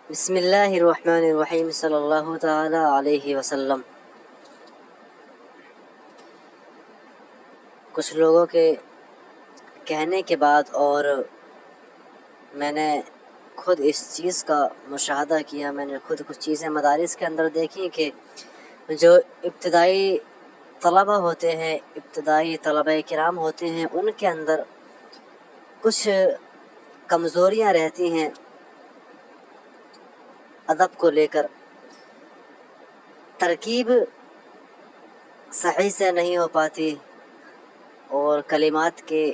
بسم اللہ الرحمن الرحیم صلی اللہ تعالی علیہ وسلم۔ کچھ لوگوں کے کہنے کے بعد اور میں نے خود اس چیز کا مشاہدہ کیا، میں نے خود کچھ چیزیں مدارس کے اندر دیکھی کہ جو ابتدائی طلبہ ہوتے ہیں، ابتدائی طلبہ کرام ہوتے ہیں، ان کے اندر کچھ کمزوریاں رہتی ہیں ادب کو لے کر۔ ترکیب صحیح سے نہیں ہو پاتی اور کلمات کے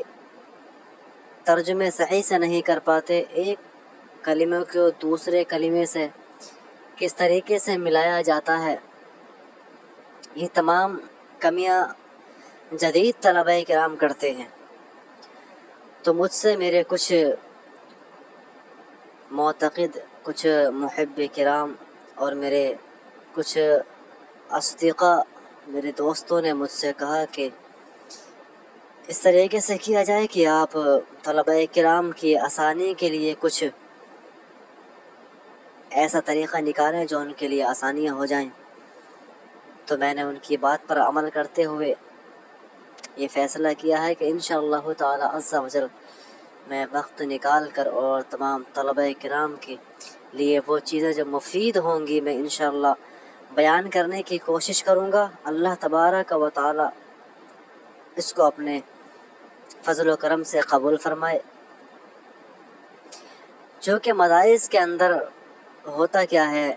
ترجمے صحیح سے نہیں کر پاتے، ایک کلمے کو دوسرے کلمے سے کس طریقے سے ملایا جاتا ہے، یہ تمام کمیاں جدید طلبہ کرام کرتے ہیں۔ تو مجھ سے میرے کچھ معتقد، کچھ محب کرام اور میرے کچھ اصدقاء، میرے دوستوں نے مجھ سے کہا کہ اس طریقے سے کیا جائے کہ آپ طلبہ کرام کی آسانی کے لیے کچھ ایسا طریقہ نکالیں جو ان کے لیے آسانیاں ہو جائیں۔ تو میں نے ان کی بات پر عمل کرتے ہوئے یہ فیصلہ کیا ہے کہ انشاءاللہ تعالی عز و جل میں وقت نکال کر اور تمام طلبہ کرام کے لیے وہ چیزیں جو مفید ہوں گی میں انشاءاللہ بیان کرنے کی کوشش کروں گا۔ اللہ تبارک و تعالی اس کو اپنے فضل و کرم سے قبول فرمائے۔ جو کہ مدارس کے اندر ہوتا کیا ہے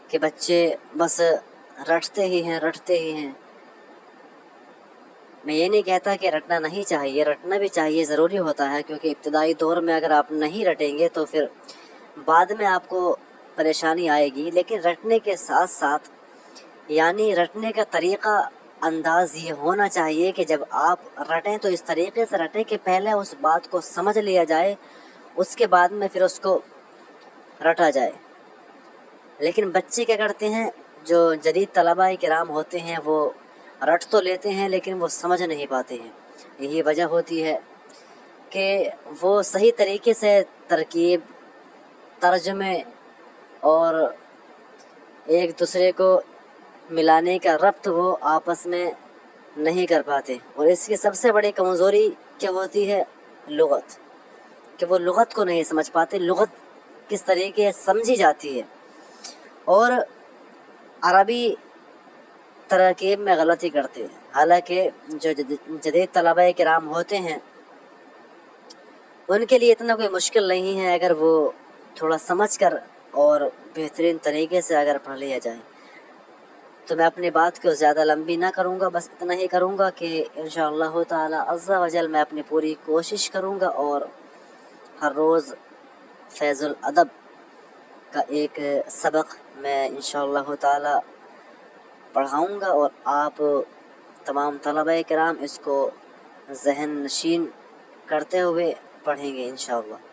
کہ بچے بس رٹتے ہی ہیں۔ میں یہ نہیں کہتا کہ رٹنا نہیں چاہیے، رٹنا بھی چاہیے، ضروری ہوتا ہے، کیونکہ ابتدائی دور میں اگر آپ نہیں رٹیں گے تو پھر بعد میں آپ کو پریشانی آئے گی۔ لیکن رٹنے کے ساتھ ساتھ یعنی رٹنے کا طریقہ انداز یہ ہونا چاہیے کہ جب آپ رٹیں تو اس طریقے سے رٹیں کہ پہلے اس بات کو سمجھ لیا جائے، اس کے بعد میں پھر اس کو رٹا جائے۔ لیکن بچے کیا کرتے ہیں، جو جدید طلبہ کرام ہوتے ہیں وہ رٹ تو لیتے ہیں لیکن وہ سمجھ نہیں پاتے ہیں۔ یہی وجہ ہوتی ہے کہ وہ صحیح طریقے سے ترکیب، ترجمے اور ایک دوسرے کو ملانے کا ربط وہ آپس میں نہیں کر پاتے۔ اور اس کی سب سے بڑی کمزوری کیا ہوتی ہے؟ لغت، کہ وہ لغت کو نہیں سمجھ پاتے، لغت کس طریقے سمجھی جاتی ہے۔ اور عربی ترکیب میں غلطی کرتے ہیں، حالانکہ جو جدید طلبہ کرام ہوتے ہیں ان کے لیے اتنا کوئی مشکل نہیں ہے اگر وہ تھوڑا سمجھ کر اور بہترین طریقے سے اگر پڑھ لیا جائے۔ تو میں اپنی بات کو زیادہ لمبی نہ کروں گا، بس اتنا ہی کروں گا کہ انشاءاللہ تعالی عز و جل میں اپنی پوری کوشش کروں گا اور ہر روز فیض الادب کا ایک سبق میں انشاءاللہ تعالی پڑھاؤں گا اور آپ تمام طلبہ کرام اس کو ذہن نشین کرتے ہوئے پڑھیں گے انشاءاللہ۔